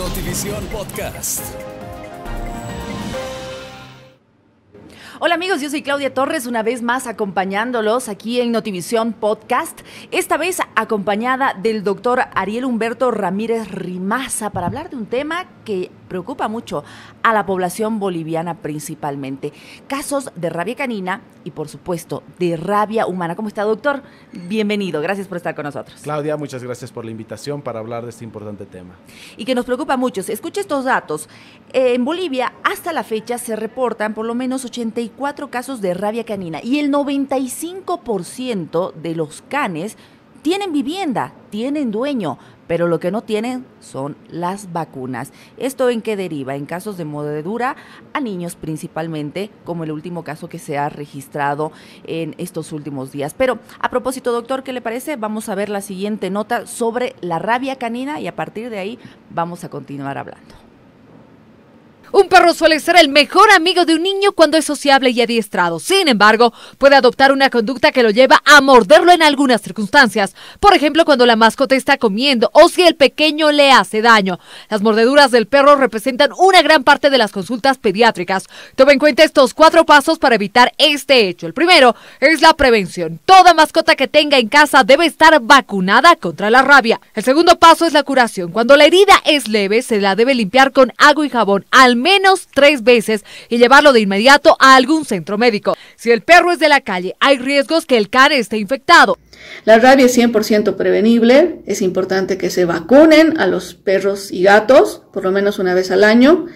Notivisión Podcast. Hola amigos, yo soy Claudia Torres, una vez más acompañándolos aquí en Notivisión Podcast, esta vez acompañada del doctor Ariel Humberto Ramírez Rimaza para hablar de un tema que preocupa mucho a la población boliviana principalmente. Casos de rabia canina y por supuesto de rabia humana. ¿Cómo está, doctor? Bienvenido, gracias por estar con nosotros. Claudia, muchas gracias por la invitación para hablar de este importante tema. Y que nos preocupa mucho. Escuche estos datos. En Bolivia, hasta la fecha, se reportan por lo menos 84 casos de rabia canina y el 95% de los canes tienen vivienda, tienen dueño, pero lo que no tienen son las vacunas. ¿Esto en qué deriva? En casos de mordedura a niños principalmente, como el último caso que se ha registrado en estos últimos días. Pero a propósito, doctor, ¿qué le parece? Vamos a ver la siguiente nota sobre la rabia canina y a partir de ahí vamos a continuar hablando. Un perro suele ser el mejor amigo de un niño cuando es sociable y adiestrado. Sin embargo, puede adoptar una conducta que lo lleva a morderlo en algunas circunstancias. Por ejemplo, cuando la mascota está comiendo o si el pequeño le hace daño. Las mordeduras del perro representan una gran parte de las consultas pediátricas. Tome en cuenta estos 4 pasos para evitar este hecho. El primero es la prevención. Toda mascota que tenga en casa debe estar vacunada contra la rabia. El segundo paso es la curación. Cuando la herida es leve, se la debe limpiar con agua y jabón al menos 3 veces y llevarlo de inmediato a algún centro médico. Si el perro es de la calle, hay riesgos que el can esté infectado. La rabia es 100% prevenible. Es importante que se vacunen a los perros y gatos por lo menos una vez al año.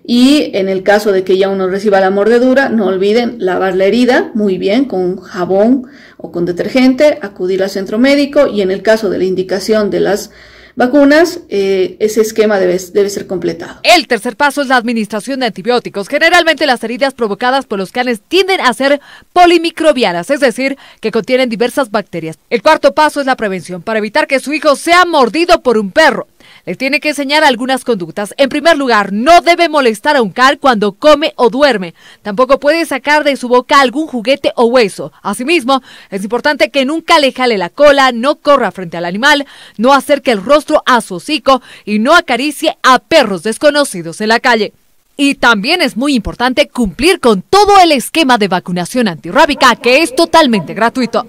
Y en el caso de que ya uno reciba la mordedura, no olviden lavar la herida muy bien con jabón o con detergente, acudir al centro médico y en el caso de la indicación de las vacunas, ese esquema debe ser completado. El tercer paso es la administración de antibióticos. Generalmente las heridas provocadas por los canes tienden a ser polimicrobianas, es decir, que contienen diversas bacterias. El cuarto paso es la prevención, para evitar que su hijo sea mordido por un perro. Les tiene que enseñar algunas conductas. En primer lugar, no debe molestar a un can cuando come o duerme. Tampoco puede sacar de su boca algún juguete o hueso. Asimismo, es importante que nunca le jale la cola, no corra frente al animal, no acerque el rostro a su hocico y no acaricie a perros desconocidos en la calle. Y también es muy importante cumplir con todo el esquema de vacunación antirrábica, que es totalmente gratuito.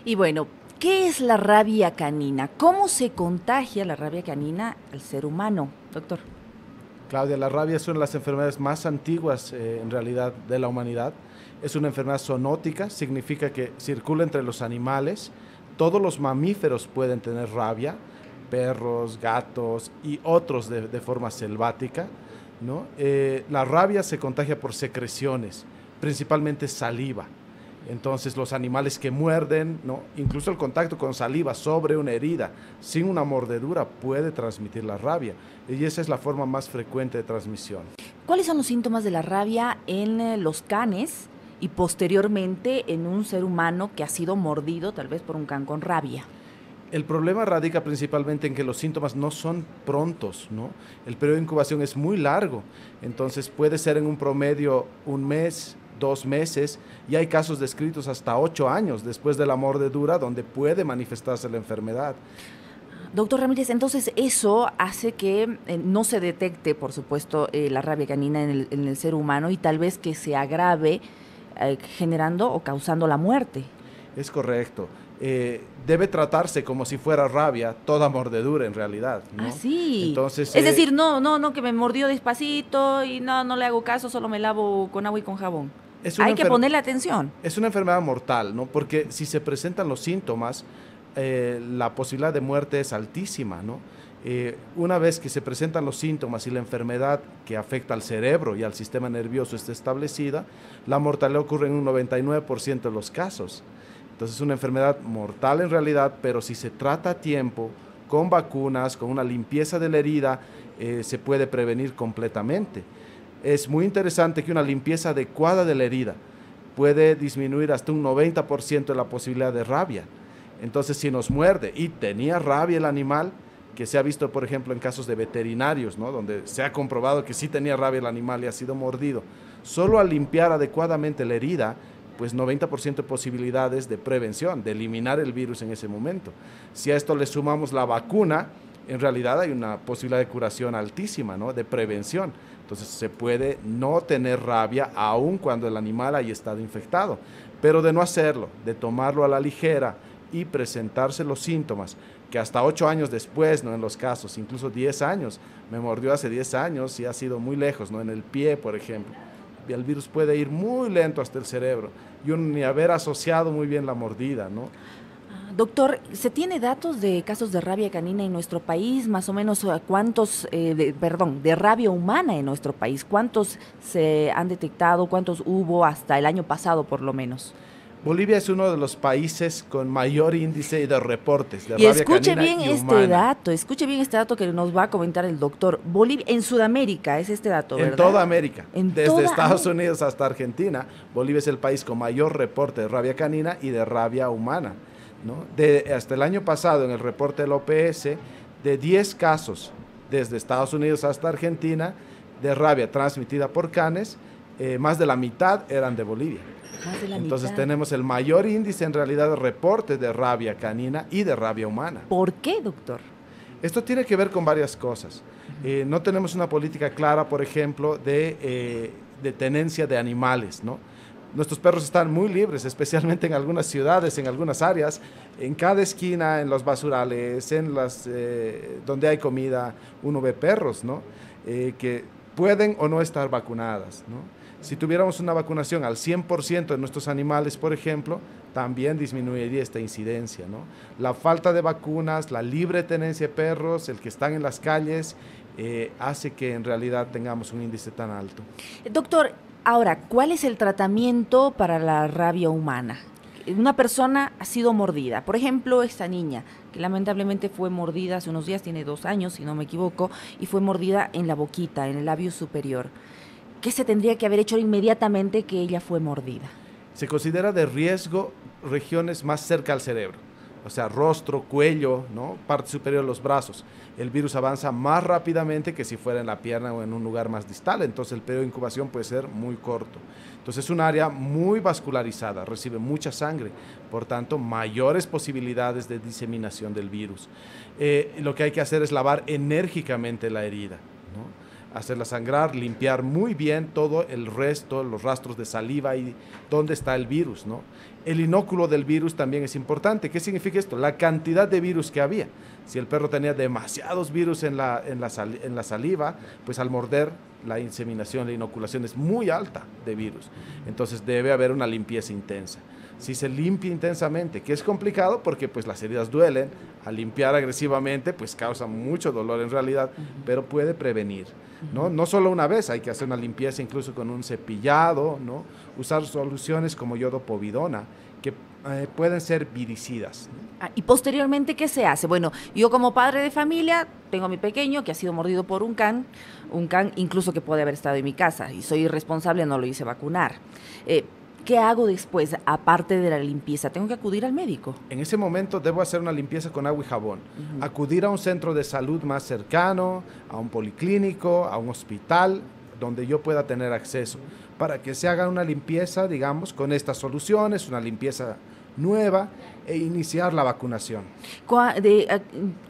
Y bueno, ¿qué es la rabia canina? ¿Cómo se contagia la rabia canina al ser humano, doctor? Claudia, la rabia es una de las enfermedades más antiguas en realidad de la humanidad. Es una enfermedad zoonótica, significa que circula entre los animales. Todos los mamíferos pueden tener rabia, perros, gatos y otros de forma selvática, ¿no? La rabia se contagia por secreciones, principalmente saliva. Entonces los animales que muerden, ¿no? Incluso el contacto con saliva sobre una herida sin una mordedura puede transmitir la rabia y esa es la forma más frecuente de transmisión. ¿Cuáles son los síntomas de la rabia en los canes y posteriormente en un ser humano que ha sido mordido tal vez por un can con rabia? El problema radica principalmente en que los síntomas no son prontos, ¿no? El periodo de incubación es muy largo, entonces puede ser en un promedio 1 mes, 2 meses, y hay casos descritos hasta 8 años después de la mordedura donde puede manifestarse la enfermedad. Doctor Ramírez, entonces eso hace que no se detecte, por supuesto, la rabia canina en el ser humano y tal vez que se agrave generando o causando la muerte. Es correcto. Debe tratarse como si fuera rabia, toda mordedura en realidad, ¿no? Ah, sí. Entonces, es decir, no, que me mordió despacito y no le hago caso, solo me lavo con agua y con jabón. Hay que ponerle atención. Es una enfermedad mortal, ¿no? Porque si se presentan los síntomas, la posibilidad de muerte es altísima, ¿no? Una vez que se presentan los síntomas y la enfermedad que afecta al cerebro y al sistema nervioso está establecida, la mortalidad ocurre en un 99% de los casos. Entonces es una enfermedad mortal en realidad, pero si se trata a tiempo, con vacunas, con una limpieza de la herida, se puede prevenir completamente. Es muy interesante que una limpieza adecuada de la herida puede disminuir hasta un 90% de la posibilidad de rabia. Entonces, si nos muerde y tenía rabia el animal, que se ha visto, por ejemplo, en casos de veterinarios, ¿no? Donde se ha comprobado que sí tenía rabia el animal y ha sido mordido, solo al limpiar adecuadamente la herida, pues 90% de posibilidades de prevención, de eliminar el virus en ese momento. Si a esto le sumamos la vacuna, en realidad hay una posibilidad de curación altísima, ¿no? De prevención. Entonces se puede no tener rabia aun cuando el animal haya estado infectado, pero de no hacerlo, de tomarlo a la ligera y presentarse los síntomas, que hasta 8 años después, ¿no? En los casos, incluso 10 años, me mordió hace 10 años y ha sido muy lejos, ¿no? En el pie, por ejemplo. Y el virus puede ir muy lento hasta el cerebro y uno ni haber asociado muy bien la mordida, ¿no? Doctor, ¿se tiene datos de casos de rabia canina en nuestro país? Más o menos, ¿cuántos, de rabia humana en nuestro país? ¿Cuántos se han detectado? ¿Cuántos hubo hasta el año pasado, por lo menos? Bolivia es uno de los países con mayor índice de reportes de Y rabia escuche canina bien y este humana. escuche bien este dato que nos va a comentar el doctor. Bolivia, en Sudamérica es este dato, ¿verdad? En toda América, En desde toda Estados América. Unidos hasta Argentina, Bolivia es el país con mayor reporte de rabia canina y de rabia humana, ¿no? Hasta el año pasado, en el reporte del OPS, de 10 casos desde Estados Unidos hasta Argentina de rabia transmitida por canes, más de la mitad eran de Bolivia. Más de la Entonces mitad. tenemos el mayor índice en realidad de reportes de rabia canina y de rabia humana. ¿Por qué, doctor? Esto tiene que ver con varias cosas. No tenemos una política clara, por ejemplo, de tenencia de animales, ¿no? Nuestros perros están muy libres, especialmente en algunas ciudades, en algunas áreas, en cada esquina, en los basurales, donde hay comida, uno ve perros, ¿no? Que pueden o no estar vacunadas, ¿no? Si tuviéramos una vacunación al 100% de nuestros animales, por ejemplo, también disminuiría esta incidencia, ¿no? La falta de vacunas, la libre tenencia de perros, el que están en las calles, hace que en realidad tengamos un índice tan alto. Doctor, ahora, ¿cuál es el tratamiento para la rabia humana? Una persona ha sido mordida, por ejemplo, esta niña, que lamentablemente fue mordida hace unos días, tiene 2 años, si no me equivoco, y fue mordida en la boquita, en el labio superior. ¿Qué se tendría que haber hecho inmediatamente que ella fue mordida? Se considera de riesgo regiones más cerca al cerebro, o sea, rostro, cuello, ¿no? Parte superior de los brazos. El virus avanza más rápidamente que si fuera en la pierna o en un lugar más distal, entonces el periodo de incubación puede ser muy corto. Entonces es un área muy vascularizada, recibe mucha sangre, por tanto mayores posibilidades de diseminación del virus. Lo que hay que hacer es lavar enérgicamente la herida, ¿no? Hacerla sangrar, limpiar muy bien todo el resto, los rastros de saliva y dónde está el virus, ¿no? El inóculo del virus también es importante. ¿Qué significa esto? La cantidad de virus que había. Si el perro tenía demasiados virus en la saliva, pues al morder la inseminación, la inoculación es muy alta de virus. Entonces debe haber una limpieza intensa. Si se limpia intensamente, que es complicado porque pues las heridas duelen, al limpiar agresivamente pues causa mucho dolor en realidad, pero puede prevenir, ¿no? No solo una vez, hay que hacer una limpieza incluso con un cepillado, ¿no? Usar soluciones como yodopovidona, que pueden ser viricidas. Y posteriormente, ¿qué se hace? Bueno, yo como padre de familia tengo a mi pequeño que ha sido mordido por un can incluso que puede haber estado en mi casa, y soy irresponsable, no lo hice vacunar. ¿Qué hago después, aparte de la limpieza? ¿Tengo que acudir al médico? En ese momento debo hacer una limpieza con agua y jabón. Acudir a un centro de salud más cercano, a un policlínico, a un hospital, donde yo pueda tener acceso, para que se haga una limpieza, digamos, con estas soluciones, una limpieza nueva, e iniciar la vacunación.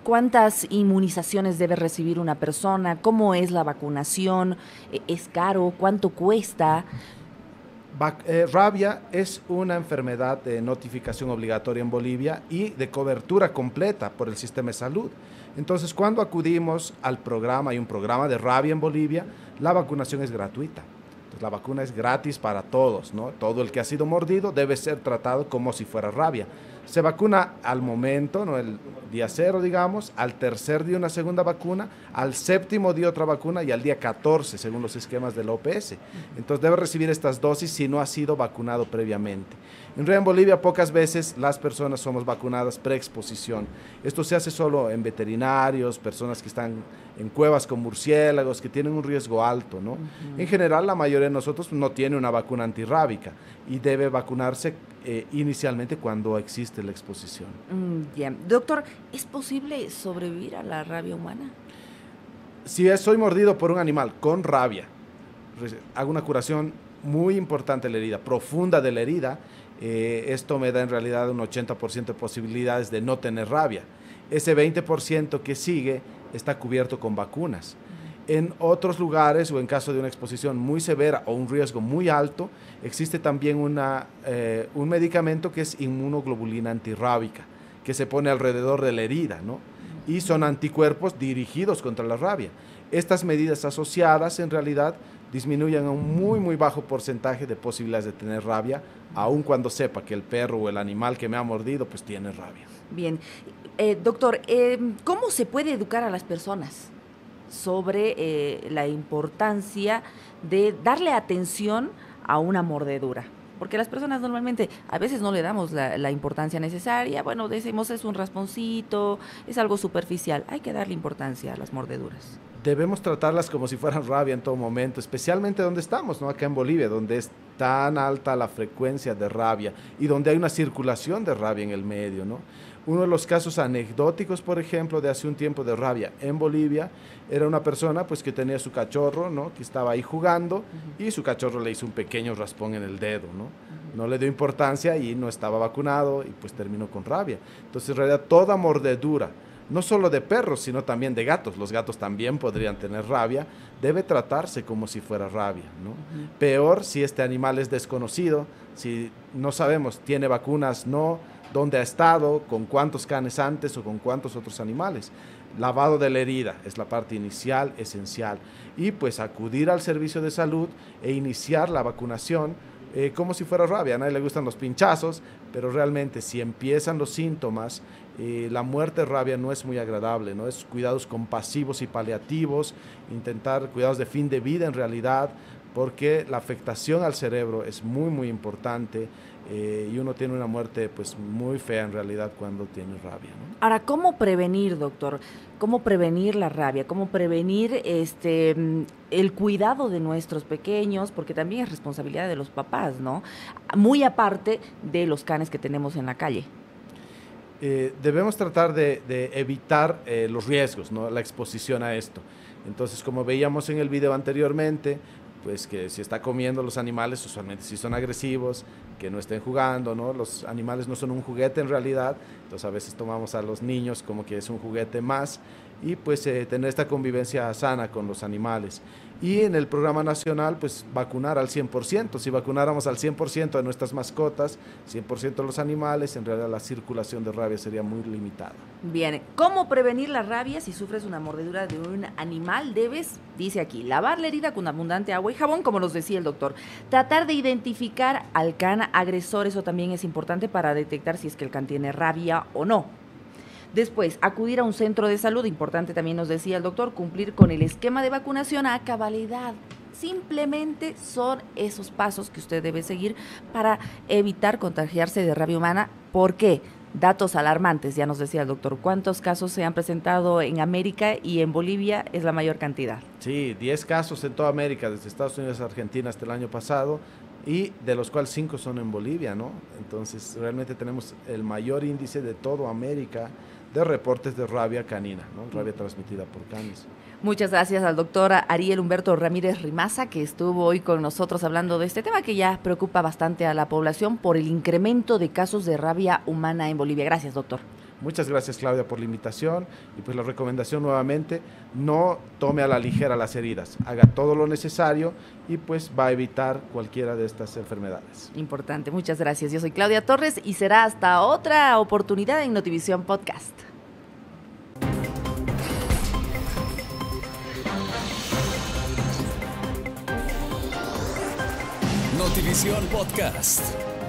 ¿Cuántas inmunizaciones debe recibir una persona? ¿Cómo es la vacunación? ¿Es caro? ¿Cuánto cuesta? Rabia es una enfermedad de notificación obligatoria en Bolivia y de cobertura completa por el sistema de salud. Entonces, cuando acudimos al programa, hay un programa de rabia en Bolivia, la vacunación es gratuita. Entonces, la vacuna es gratis para todos, ¿no? Todo el que ha sido mordido debe ser tratado como si fuera rabia. Se vacuna al momento, ¿no? El día 0, digamos, al tercer día una segunda vacuna, al 7º día otra vacuna y al día 14, según los esquemas del OPS. Entonces debe recibir estas dosis si no ha sido vacunado previamente. En realidad en Bolivia pocas veces las personas somos vacunadas preexposición. Esto se hace solo en veterinarios, personas que están en cuevas con murciélagos, que tienen un riesgo alto, ¿no? En general la mayoría de nosotros no tiene una vacuna antirrábica y debe vacunarse inicialmente cuando existe la exposición. Bien. Doctor, ¿es posible sobrevivir a la rabia humana? Si soy mordido por un animal con rabia, hago una curación muy importante de la herida, profunda de la herida, esto me da en realidad un 80% de posibilidades de no tener rabia. Ese 20% que sigue está cubierto con vacunas. En otros lugares o en caso de una exposición muy severa o un riesgo muy alto, existe también un medicamento que es inmunoglobulina antirrábica, que se pone alrededor de la herida, ¿no? Y son anticuerpos dirigidos contra la rabia. Estas medidas asociadas en realidad disminuyen a un muy bajo porcentaje de posibilidades de tener rabia, aun cuando sepa que el perro o el animal que me ha mordido pues tiene rabia. Bien. Doctor, ¿cómo se puede educar a las personas sobre la importancia de darle atención a una mordedura? Porque las personas normalmente a veces no le damos la importancia necesaria. Bueno, decimos es un rasponcito, es algo superficial. Hay que darle importancia a las mordeduras. Debemos tratarlas como si fueran rabia en todo momento, especialmente donde estamos, ¿no? Acá en Bolivia, donde es tan alta la frecuencia de rabia y donde hay una circulación de rabia en el medio, ¿no? Uno de los casos anecdóticos, por ejemplo, de hace un tiempo de rabia en Bolivia, era una persona pues que tenía su cachorro, ¿no? Que estaba ahí jugando y su cachorro le hizo un pequeño raspón en el dedo, ¿no? No le dio importancia y no estaba vacunado y pues terminó con rabia. Entonces, en realidad, toda mordedura, no solo de perros, sino también de gatos, los gatos también podrían tener rabia, debe tratarse como si fuera rabia, ¿no? Peor si este animal es desconocido, si no sabemos, tiene vacunas, no, dónde ha estado, con cuántos canes antes o con cuántos otros animales. Lavado de la herida es la parte inicial, esencial. Y pues acudir al servicio de salud e iniciar la vacunación como si fuera rabia. A nadie le gustan los pinchazos, pero realmente si empiezan los síntomas, la muerte de rabia no es muy agradable, ¿no? Es cuidados compasivos y paliativos, intentar cuidados de fin de vida en realidad, porque la afectación al cerebro es muy importante y uno tiene una muerte pues muy fea en realidad cuando tiene rabia, ¿no? Ahora, ¿cómo prevenir, doctor? ¿Cómo prevenir la rabia? ¿Cómo prevenir el cuidado de nuestros pequeños? Porque también es responsabilidad de los papás, ¿no? Muy aparte de los canes que tenemos en la calle. Debemos tratar de evitar los riesgos, ¿no? La exposición a esto. Entonces, como veíamos en el video anteriormente, pues que si está comiendo los animales, usualmente si son agresivos, que no estén jugando, ¿no? Los animales no son un juguete en realidad, entonces a veces tomamos a los niños como que es un juguete más y pues tener esta convivencia sana con los animales. Y en el programa nacional, pues vacunar al 100%. Si vacunáramos al 100% de nuestras mascotas, 100% de los animales, en realidad la circulación de rabia sería muy limitada. Bien, ¿cómo prevenir la rabia si sufres una mordedura de un animal? Debes, dice aquí, lavar la herida con abundante agua y jabón, como nos decía el doctor. Tratar de identificar al can agresor, eso también es importante para detectar si es que el can tiene rabia o no. Después, acudir a un centro de salud, importante también nos decía el doctor, cumplir con el esquema de vacunación a cabalidad. Simplemente son esos pasos que usted debe seguir para evitar contagiarse de rabia humana. ¿Por qué? Datos alarmantes, ya nos decía el doctor. ¿Cuántos casos se han presentado en América y en Bolivia es la mayor cantidad? Sí, 10 casos en toda América, desde Estados Unidos a Argentina hasta el año pasado, y de los cuales 5 son en Bolivia, ¿no? Entonces, realmente tenemos el mayor índice de toda América de reportes de rabia canina, ¿no? Rabia transmitida por canes. Muchas gracias al doctor Ariel Humberto Ramírez Rimaza, que estuvo hoy con nosotros hablando de este tema que ya preocupa bastante a la población por el incremento de casos de rabia humana en Bolivia. Gracias, doctor. Muchas gracias, Claudia, por la invitación y pues la recomendación nuevamente, no tome a la ligera las heridas, haga todo lo necesario y pues va a evitar cualquiera de estas enfermedades. Importante, muchas gracias. Yo soy Claudia Torres y será hasta otra oportunidad en Notivisión Podcast. Notivisión Podcast.